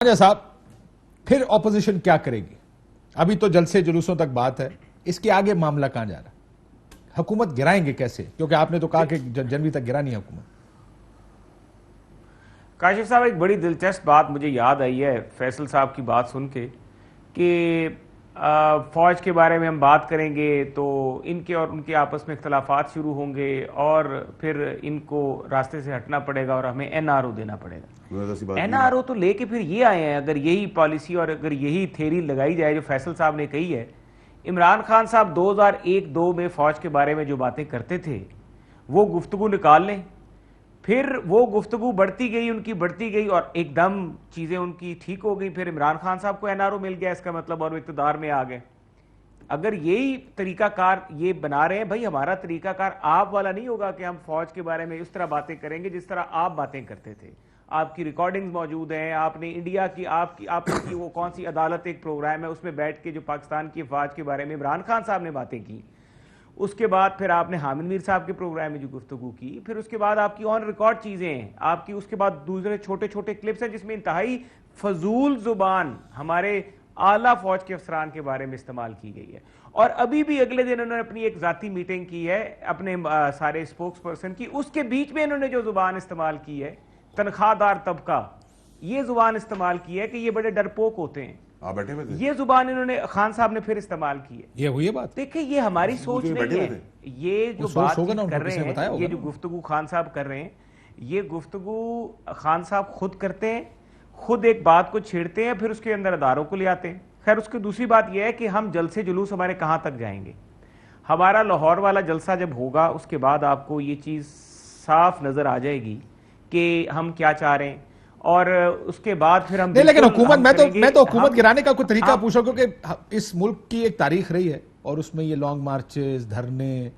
राजा साहब, फिर ऑपोजिशन क्या करेगी? अभी तो जलसे जुलूसों तक बात है, इसके आगे मामला कहां जा रहा है? हुकूमत गिराएंगे कैसे? क्योंकि आपने तो कहा कि जनवरी तक गिरानी है हुकूमत। काशिफ साहब, एक बड़ी दिलचस्प बात मुझे याद आई है फैसल साहब की बात सुन के कि फ़ौज के बारे में हम बात करेंगे तो इनके और उनके आपस में इख्तलाफात शुरू होंगे और फिर इनको रास्ते से हटना पड़ेगा और हमें एनआरओ देना पड़ेगा। एनआरओ तो लेके फिर ये आए हैं। अगर यही पॉलिसी और अगर यही थ्योरी लगाई जाए जो फैसल साहब ने कही है, इमरान खान साहब 2001-2 में फ़ौज के बारे में जो बातें करते थे वो गुफ्तगू निकाल लें, फिर वो गुफ्तगू बढ़ती गई, उनकी बढ़ती गई और एकदम चीज़ें उनकी ठीक हो गई। फिर इमरान खान साहब को एनआरओ मिल गया, इसका मतलब, और इक़्तिदार में आ गए। अगर यही तरीकाकार ये बना रहे हैं, भाई हमारा तरीकाकार आप वाला नहीं होगा कि हम फौज के बारे में इस तरह बातें करेंगे जिस तरह आप बातें करते थे। आपकी रिकॉर्डिंग्स मौजूद हैं, आपने इंडिया की आपकी वो कौन सी अदालत एक प्रोग्राम है उसमें बैठ के जो पाकिस्तान की फौज के बारे में इमरान खान साहब ने बातें की, उसके बाद फिर आपने हामिद मीर साहब के प्रोग्राम में जो गुफ्तगू की, फिर उसके बाद आपकी ऑन रिकॉर्ड चीज़ें हैं आपकी, उसके बाद दूसरे छोटे छोटे क्लिप्स हैं जिसमें इंतहाई फजूल जुबान हमारे आला फौज के अफसरान के बारे में इस्तेमाल की गई है। और अभी भी अगले दिन उन्होंने अपनी एक जाती मीटिंग की है अपने सारे स्पोक्स पर्सन की, उसके बीच में इन्होंने जो जुबान इस्तेमाल की है, तनख्वाहदार तबका, ये जुबान इस्तेमाल की है कि ये बड़े डरपोक होते हैं। बैठे हुए थे। ये जुबान इन्होंने खान साहब ने फिर इस्तेमाल की है। ये हुई है बात। देखिए, ये हमारी सोच नहीं है। ये जो बात कर रहे हैं, ये जो गुफ्तगू खान साहब कर रहे हैं, ये गुफ्तगू खान साहब खुद करते हैं, खुद एक बात को छेड़ते हैं, फिर उसके अंदर अदारों को ले आते हैं। खैर, उसकी दूसरी बात यह है कि हम जलसे जुलूस हमारे कहां तक जाएंगे। हमारा लाहौर वाला जलसा जब होगा उसके बाद आपको ये चीज साफ नजर आ जाएगी कि हम क्या चाह रहे हैं, और उसके बाद फिर हम नहीं, लेकिन हुकूमत, मैं तो हुकूमत गिराने का कोई तरीका पूछ रहा हूं, क्योंकि इस मुल्क की एक तारीख रही है और उसमें ये लॉन्ग मार्चेस, धरने,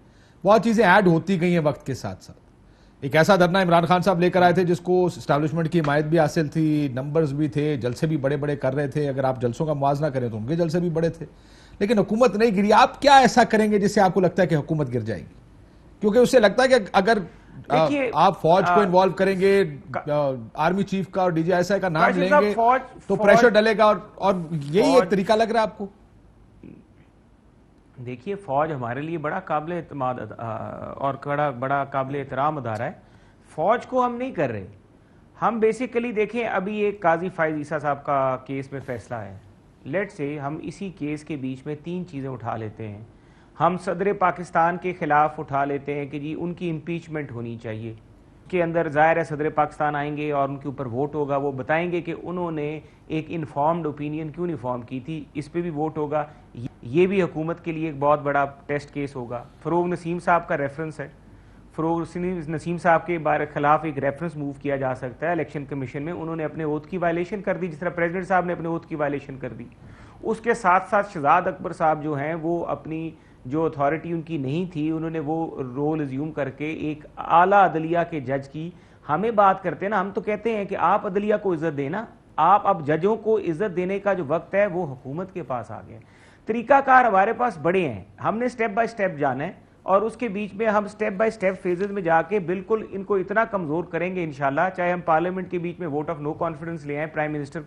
बहुत चीजें ऐड होती गई हैं वक्त के साथ साथ। एक ऐसा धरना इमरान खान साहब लेकर आए थे जिसको एस्टैब्लिशमेंट की हिमायत भी हासिल थी, नंबर्स भी थे, जलसे भी बड़े बड़े कर रहे थे। अगर आप जलसों का मुआवजा करें तो उनके जलसे भी बड़े थे, लेकिन हुकूमत नहीं गिरी। आप क्या ऐसा करेंगे जिससे आपको लगता है कि हुकूमत गिर जाएगी? क्योंकि उससे लगता है कि अगर आप फौज को इन्वॉल्व करेंगे, आर्मी चीफ का और डीजीआईएसआई का नाम लेंगे तो प्रेशर डलेगा, और यही एक तरीका लग रहा है आपको? देखिए, फौज हमारे लिए बड़ा काबिल एतमाद और बड़ा काबिल एहतराम अदारा है। फौज को हम नहीं कर रहे, हम बेसिकली देखें, अभी एक काजी फायज ईसा साहब का केस में फैसला है। लेट से हम इसी केस के बीच में 3 चीज़ें उठा लेते हैं। हम सदर पाकिस्तान के खिलाफ उठा लेते हैं कि जी उनकी इम्पीचमेंट होनी चाहिए, के अंदर ज़ाहिर है सदर पाकिस्तान आएंगे और उनके ऊपर वोट होगा, वो बताएंगे कि उन्होंने एक इन्फॉर्म्ड ओपिनियन क्यों नहीं फॉर्म की थी, इस पे भी वोट होगा। ये भी हुकूमत के लिए एक बहुत बड़ा टेस्ट केस होगा। फ़रोग नसीम साहब का रेफरेंस है, फ़रोग नसीम साहब के बारे खिलाफ एक रेफरेंस मूव किया जा सकता है इलेक्शन कमीशन में। उन्होंने अपने ओथ की वायलेशन कर दी, जिस तरह प्रेसिडेंट साहब ने अपने ओथ की वायलेशन कर दी। उसके साथ साथ शहजाद अकबर साहब जो हैं, वो अपनी जो अथॉरिटी उनकी नहीं थी, उन्होंने वो रोल एज्यूम करके एक आला अदलिया के जज की, हमें बात करते हैं ना, हम तो कहते हैं कि आप अदलिया को इज्जत देना, आप अब जजों को इज्जत देने का जो वक्त है वो हुकूमत के पास आ गया। तरीकाकार हमारे पास बड़े हैं, हमने स्टेप बाय स्टेप जाना है, और उसके बीच में हम स्टेप बाय स्टेप फेजेस में जाके बिल्कुल इनको इतना कमज़ोर करेंगे इंशाल्लाह, चाहे हम पार्लियामेंट के बीच में वोट ऑफ नो कॉन्फिडेंस ले आएँ प्राइम मिनिस्टर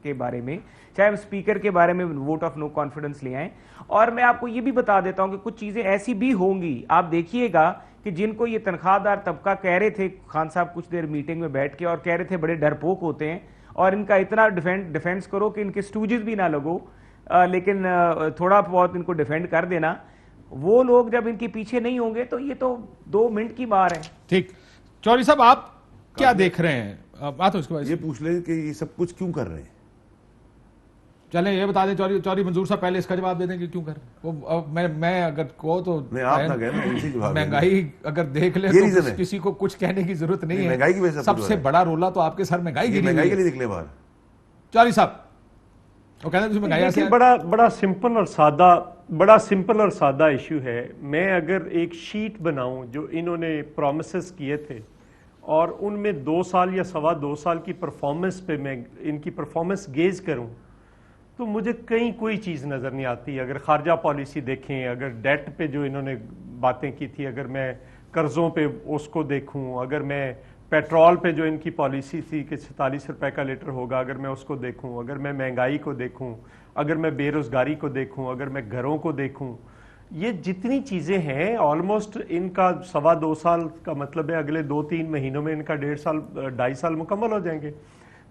के बारे में, चाहे हम स्पीकर के बारे में वोट ऑफ नो कॉन्फिडेंस ले आएँ। और मैं आपको ये भी बता देता हूँ कि कुछ चीज़ें ऐसी भी होंगी, आप देखिएगा, कि जिनको ये तनख्वाहदार तबका कह रहे थे, खान साहब कुछ देर मीटिंग में बैठ के और कह रहे थे बड़े डरपोक होते हैं और इनका इतना डिफेंस करो कि इनके स्टूजेस भी ना लगो, लेकिन थोड़ा बहुत इनको डिफेंड कर देना। वो लोग जब इनके पीछे नहीं होंगे तो ये तो 2 मिनट की बात है। ठीक, चौधरी साहब, आप क्या देख रहे हैं? बात उसके बाद ये पूछ ले कि ये सब कुछ क्यों कर रहे हैं। चलें, ये बता दें चौधरी मंजूर साहब, पहले इसका जवाब दे दें कि क्यों कर रहे हैं। वो मैं अगर कहो तो महंगाई अगर देख ले तो किसी को कुछ कहने की जरूरत नहीं है। महंगाई की वजह से सबसे बड़ा रोला तो आपके सर महंगाई के लिए निकले बाहर। चौधरी साहब, वो कहते हैं महंगाई बड़ा सिंपल और सादा इशू है। मैं अगर एक शीट बनाऊं जो इन्होंने प्रोमिसेस किए थे और उनमें 2 साल या 2.25 साल की परफॉर्मेंस पे मैं इनकी परफॉर्मेंस गेज करूं तो मुझे कहीं कोई चीज़ नज़र नहीं आती। अगर खारजा पॉलिसी देखें, अगर डेट पे जो इन्होंने बातें की थी, अगर मैं कर्ज़ों पे उसको देखूं, अगर मैं पेट्रोल पे जो इनकी पॉलिसी थी कि 46 रुपए का लीटर होगा, अगर मैं उसको देखूं, अगर मैं महंगाई को देखूं, अगर मैं बेरोजगारी को देखूं, अगर मैं घरों को देखूं, ये जितनी चीजें हैं ऑलमोस्ट इनका 2.25 साल का मतलब है अगले 2-3 महीनों में इनका 2.5 साल मुकम्मल हो जाएंगे।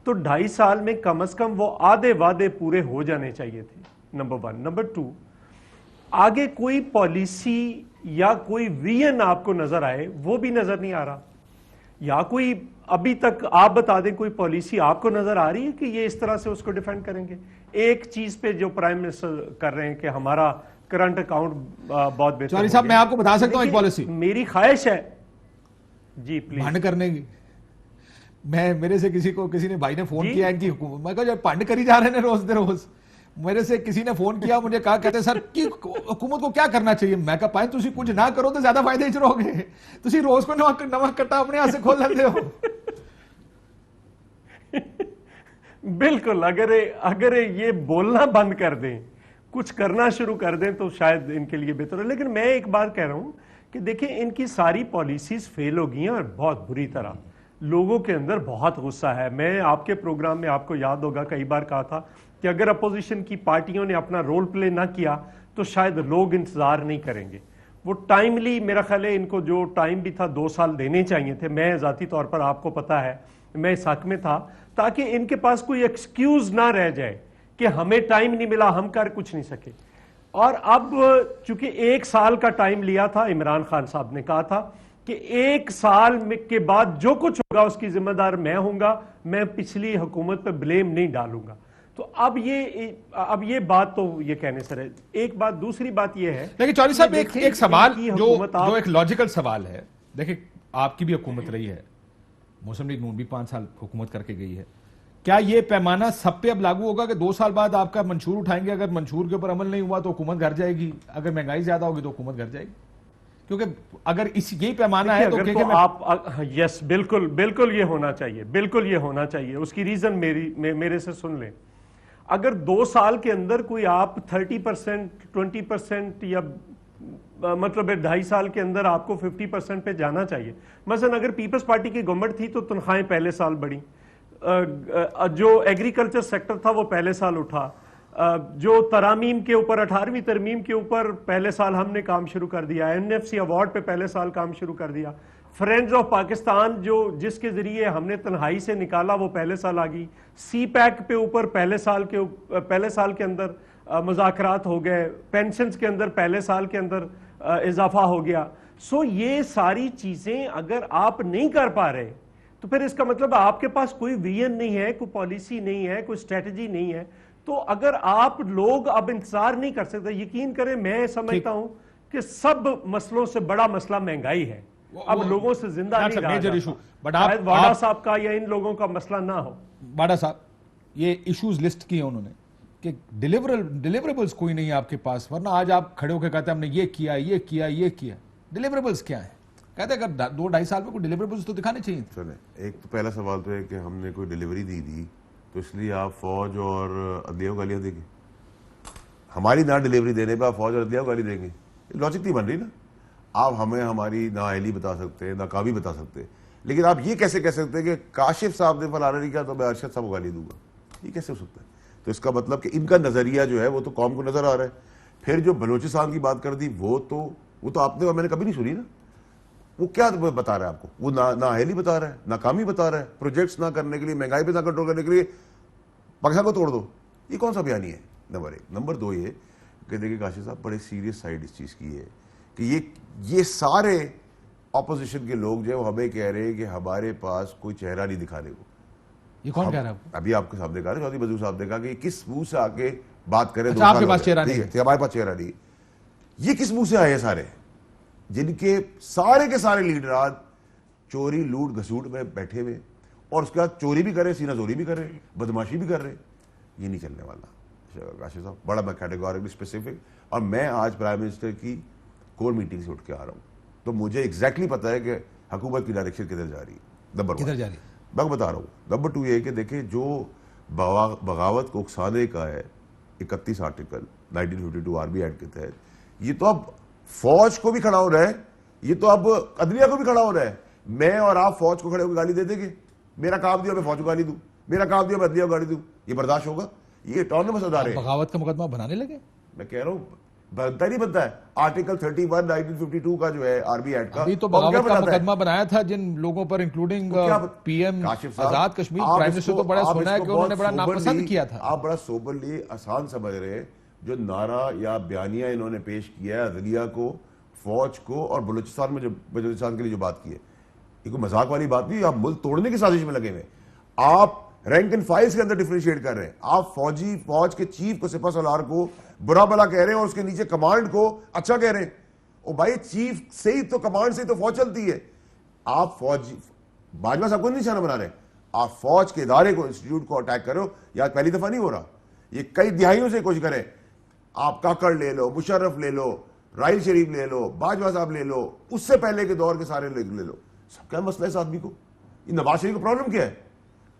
तो 2.5 साल में कम से कम वो आधे वादे पूरे हो जाने चाहिए थे, नंबर 1। नंबर 2, आगे कोई पॉलिसी या कोई विजन आपको नजर आए, वो भी नजर नहीं आ रहा। या कोई अभी तक आप बता दें कोई पॉलिसी आपको नजर आ रही है कि ये इस तरह से उसको डिफेंड करेंगे। एक चीज पे जो प्राइम मिनिस्टर कर रहे हैं कि हमारा करंट अकाउंट बहुत बेहतर। चौधरी साहब, मैं आपको बता सकता हूं एक पॉलिसी, मेरी ख्वाहिश है जी प्लीज। भंड करने की। मैं मेरे से किसी ने भाई ने फोन किया इनकी हुकूमत, मैं कहा भंड करी जा रहे हैं रोज दे रोज। मेरे से किसी ने फोन किया, मुझे कहा, कहते सर कि हुकूमत को क्या करना चाहिए। मैं कहा पाए तुसी कुछ ना करो तो ज्यादा फायदे च रहोगे, तुसी रोज को नमक कट्टा अपने हाथ से खोल लेते हो। बिल्कुल, अगर ये बोलना बंद कर दें, कुछ करना शुरू कर दें तो शायद इनके लिए बेहतर है। लेकिन मैं एक बार कह रहा हूं कि देखिए इनकी सारी पॉलिसीज फेल हो गई हैं और बहुत बुरी तरह। लोगों के अंदर बहुत गुस्सा है। मैं आपके प्रोग्राम में, आपको याद होगा, कई बार कहा था कि अगर अपोजिशन की पार्टियों ने अपना रोल प्ले ना किया तो शायद लोग इंतजार नहीं करेंगे। वो टाइमली, मेरा ख्याल है इनको जो टाइम भी था 2 साल देने चाहिए थे। मैं जाती तौर पर, आपको पता है, मैं इस हक में था, ताकि इनके पास कोई एक्सक्यूज ना रह जाए कि हमें टाइम नहीं मिला, हम कर कुछ नहीं सके। और अब चूंकि 1 साल का टाइम लिया था, इमरान खान साहब ने कहा था कि 1 साल के बाद जो कुछ होगा उसकी जिम्मेदार मैं होऊंगा, मैं पिछली हुकूमत पर ब्लेम नहीं डालूंगा। तो अब ये बात तो ये कहने से है। एक बात, दूसरी बात ये है, लेकिन चौधरी साहब एक सवाल जो एक लॉजिकल सवाल है। देखिए आपकी भी हुकूमत रही है, मुस्लिम लीग नून भी 5 साल हुकूमत करके गई है। क्या ये पैमाना सब पे अब लागू होगा कि 2 साल बाद आपका मंशूर उठाएंगे, अगर मंशूर के ऊपर अमल नहीं हुआ तो हुकूमत घर जाएगी, अगर महंगाई ज्यादा होगी तो हुकूमत घर जाएगी? क्योंकि अगर यही पैमाना है तो आप यस, बिल्कुल ये होना चाहिए, बिल्कुल ये होना चाहिए। उसकी रीजन मेरे से सुन लें। अगर 2 साल के अंदर कोई आप 30%, 20% या मतलब 2.5 साल के अंदर आपको 50% पे जाना चाहिए। मसलन अगर पीपल्स पार्टी की गवर्नमेंट थी तो तनख्वाहें पहले साल बढ़ी, जो एग्रीकल्चर सेक्टर था वो पहले साल उठा, जो तरामीम के ऊपर 18वीं तरमीम के ऊपर पहले साल हमने काम शुरू कर दिया, NFC अवार्ड पे पहले साल काम शुरू कर दिया, फ्रेंड्स ऑफ पाकिस्तान जो जिसके जरिए हमने तन्हाई से निकाला वो पहले साल आ गई, CPAC पे ऊपर पहले साल के अंदर मुज़ाकरात हो गए, पेंशन्स के अंदर पहले साल के अंदर इजाफा हो गया। सो ये सारी चीजें अगर आप नहीं कर पा रहे तो फिर इसका मतलब आपके पास कोई विजन नहीं है, कोई पॉलिसी नहीं है, कोई स्ट्रेटजी नहीं है। तो अगर आप लोग अब इंतजार नहीं कर सकते, यकीन करें मैं समझता हूं कि सब मसलों से बड़ा मसला महंगाई है। अब लोगों से जिंदा नहीं रहा जाता। वाडा साहब का या इन लोगों का मसला ना हो। वाडा साहब, ये इश्यूज लिस्ट किए उन्होंने कि डिलीवरेबल्स कोई नहीं है आपके पास, वरना आज आप खड़े होकर कहते हैं हमने ये किया ये किया ये किया। डिलीवरेबल्स क्या है? कहते अगर 2-2.5 साल में कोई डिलीवरेबल्स तो दिखाने चाहिए। चले, एक तो पहला सवाल तो है कि हमने कोई डिलीवरी दी थी तो इसलिए आप फौज और अदलिया को गालियां देंगे? हमारी ना डिलीवरी देने पर आप फौज और अदलिया को गाली देंगे? लॉजिक नहीं बन रही ना। आप हमें हमारी नाअहली बता सकते हैं, नाकामी बता सकते हैं, लेकिन आप ये कैसे कह सकते हैं कि काशिफ साहब ने फलाना नहीं किया तो मैं अरशद साहब को गाली दूंगा? ये कैसे हो सकता है? तो इसका मतलब कि इनका नजरिया जो है वो तो कौम को नजर आ रहा है। फिर जो बलोचिस्तान की बात कर दी वो तो आपने और मैंने कभी नहीं सुनी ना। वो क्या बता रहा है आपको? वो नाअहली बता रहा है, नाकामी बता रहा है, प्रोजेक्ट्स ना करने के लिए, महंगाई पे ना कंट्रोल करने के लिए पाकिस्तान को तोड़ दो। ये कौन सा बयानी है? नंबर 1। नंबर 2 ये कि देखिए काशिफ साहब बड़े सीरियस साइड इस चीज़ की है कि ये सारे ऑपोजिशन के लोग जो है वो हमें कह रहे हैं कि हमारे पास कोई चेहरा नहीं दिखाने को। ये कौन कह रहा है? अभी आपके सामने कहा चौधरी बदरू साहब ने कहा कि किस मुंह से आके बात करें। अच्छा, आपके पास चेहरा नहीं है? हमारे पास चेहरा नहीं। ये किस मुंह से आए सारे, जिनके सारे के सारे लीडर आज चोरी लूट घसूट में बैठे हुए और उसके बाद चोरी भी कर रहे, सीना चोरी भी कर रहे, बदमाशी भी कर रहे। ये नहीं चलने वाला काशिफ साहब, बड़ा मैं कैटेगोरिकली स्पेसिफिक। और मैं आज प्राइम मिनिस्टर की कोर मीटिंग से उठ के आ रहा हूं तो मुझे एग्जैक्टली पता है कि हुकूमत की डायरेक्शन किधर जा रही है। नंबर 1 जा रही है, मैं बता रहा हूँ। नंबर 2 ये कि देखिए जो बगावत को उकसाने का है 31 आर्टिकल 1952 RB एक्ट के तहत, ये तो अब फौज को भी खड़ा हो रहा है, ये तो अब अदलिया को भी खड़ा हो रहा है मैं और आप फौज को खड़े होकर गाली दे देंगे? मेरा काम दिया मैं फौज को गाली दूं, मेरा काम दिया मैं अदलिया को गाली दूं, ये बर्दाश्त होगा? ये ऑटोनोमस अदारे हैं। बगावत का मुकदमा बनाने लगे? मैं कह रहा हूं बनता ही नहीं बनता है। आर्टिकल 31 1952 का जो है आरबी एक्ट का, अभी तो और क्या बगावत का बताता है? मुकदमा बनाया था जिन लोगों पर, इंक्लूडिंग तो क्या पीएम काशिफ साहब, आजाद कश्मीर आप प्राइम मिनिस्टर, इसको- तो बड़ा आप सुना है इसको कि उन्होंने बहुत बड़ा नापसंद soberly- किया था। आप बड़ा सोबरली आसान समझ रहे हैं। जो नारा या बयानिया इन्होंने पेश किया है अदलिया को, फौज को और बलूचिस्तान में जो बलूचिस्तान के लिए जो बात की है, ये कोई मजाक वाली बात नहीं। आप मुल्क तोड़ने की साजिश में लगे हुए। आप रैंक एंड फाइल्स के अंदर डिफरेंशिएट कर रहे हैं। आप फौज के चीफ को, सिपा सलार को बुरा भला कह रहे हैं और उसके नीचे कमांड को अच्छा कह रहे हैं। ओ भाई, चीफ से ही तो, कमांड से ही तो फौज चलती है। आप फौज, बाजवा साहब को नहीं निशाना बना रहे, आप फौज के इदारे को, इंस्टीट्यूट को अटैक करो। या पहली दफा नहीं हो रहा, ये कई दिहाइयों से कोशिश करें। आप काकड़ ले लो, मुशर्रफ ले लो, राहिल शरीफ ले लो, बाजवा साहब ले लो, उससे पहले के दौर के सारे लोग ले लो। सब क्या मसला है इस आदमी को? ये नवाज शरीफ का प्रॉब्लम क्या है?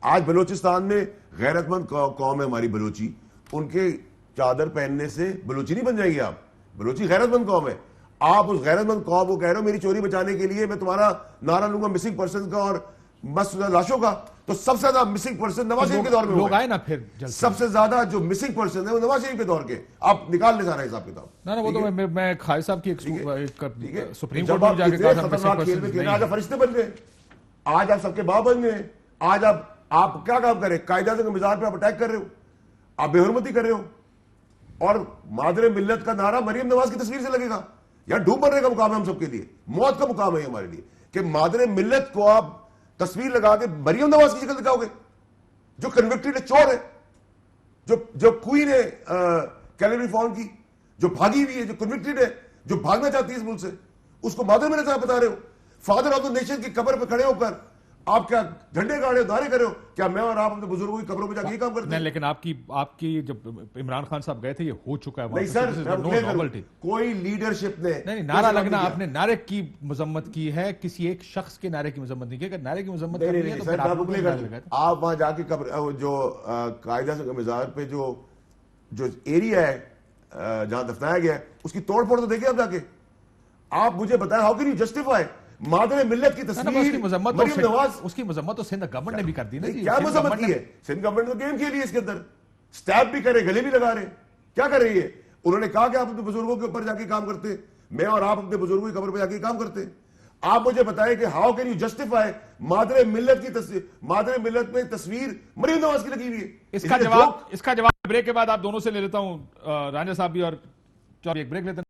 आज बलूचिस्तान में गैरतमंद कौम है हमारी बलूची, उनके चादर पहनने से बलूची नहीं बन जाएगी आप। बलूची गैरतमंद कौम है। आप उस गैरतमंद कौम को कह रहे हो मेरी चोरी बचाने के लिए मैं तुम्हारा नारा लूंगा मिसिंग पर्सन का और बस लाशों का। तो सबसे ज्यादा मिसिंग पर्सन नवाज शरीफ के दौर में लोग हुए। आए ना फिर जल्द से। सबसे ज्यादा जो मिसिंग पर्सन है वो नवाज शरीफ के दौर के। आप निकाल ले सारा हिसाब किताब। ना वो तो मैं खालिद साहब की ठीक है? सुप्रीम जब कोर्ट में आप जाके इतने कहा था खतरनाक खेल में खेले, आज आप फरिश्ते बन गए, आज आप सबके बाप बन गए। आज आप क्या काम करें? कायदा के मिजाज पे आप अटैक कर रहे हो, आप बेहुरमती कर रहे हो। और मादरे मिल्लत का नारा मरियम नवाज की तस्वीर से लगेगा। यार डूब मरने का मुकाम है हम सबके लिए, मौत का मुकाम है हमारे लिए कि मादरे मिल्लत को आप तस्वीर लगा के मरियम नवाज की शक्ल दिखाओगे, जो कन्विक्टेड चोर है, जो क्वीन है कैलोरी फॉर्म की, जो भागी हुई है, जो कन्विक्टेड है, जो भागना चाहती है इस मुल्क से, उसको मादर मिल्लत आप बता रहे हो। फादर ऑफ द नेशन की कब्र पे खड़े होकर आप क्या झंडे गाड़े हो, नारे कर रहे हो? क्या मैं और आप अपने बुजुर्गों की कब्रों पे जाके ये काम करते नहीं, हैं? लेकिन आपकी जब इमरान खान साहब गए थे, ये हो चुका है। नहीं सर, मैं नो clear करूं, नॉवेल्टी। कोई लीडरशिप ने नहीं, नारा लगना, आपने नारे की मजम्मत की है, किसी एक शख्स के नारे की मजम्मत नहीं की। अगर नारे की मजम्मत नहीं, करनी नहीं, है तो सर, फिर मैं आप आपको लोग clear नारे कर लगाए थे। आप वहां जाके कब्र जो कायदा से मिजाज पे जो एरिया है जहां दफनाया गया है, उसकी तोड़ फोड़ तो देखिए आप जाके। आप मुझे बताएं, हाउ कैन यू जस्टिफाई मादरे मिल्लत की उसकी तस्वीर मजम्मत मरियम नवाज? उसकी मजम्मत तो सिंध गवर्नमेंट ने भी कर दी ना जी। क्या सिंध मजम्मत गवर्नमेंट की ने- है? सिंध गवर्नमेंट तो गेम खेली है इसके अंदर, स्टैब भी करे, गले भी लगा रहे, क्या कर रही है? उन्होंने कहा कि आप अपने बुजुर्गों के ऊपर जाके काम करते, मैं और आप अपने बुजुर्गों की कब्र पे जाके काम करते। आप मुझे बताएं कि हाउ कैन यू जस्टिफाई मादरे मिल्लत की तस्वीर, मादरे मिल्लत में तस्वीर मरियम नवाज की लगी हुई है? इसका Is it a जवाब joke? ब्रेक के बाद आप दोनों से ले लेता हूं, राजा साहब भी और एक ब्रेक लेते हैं।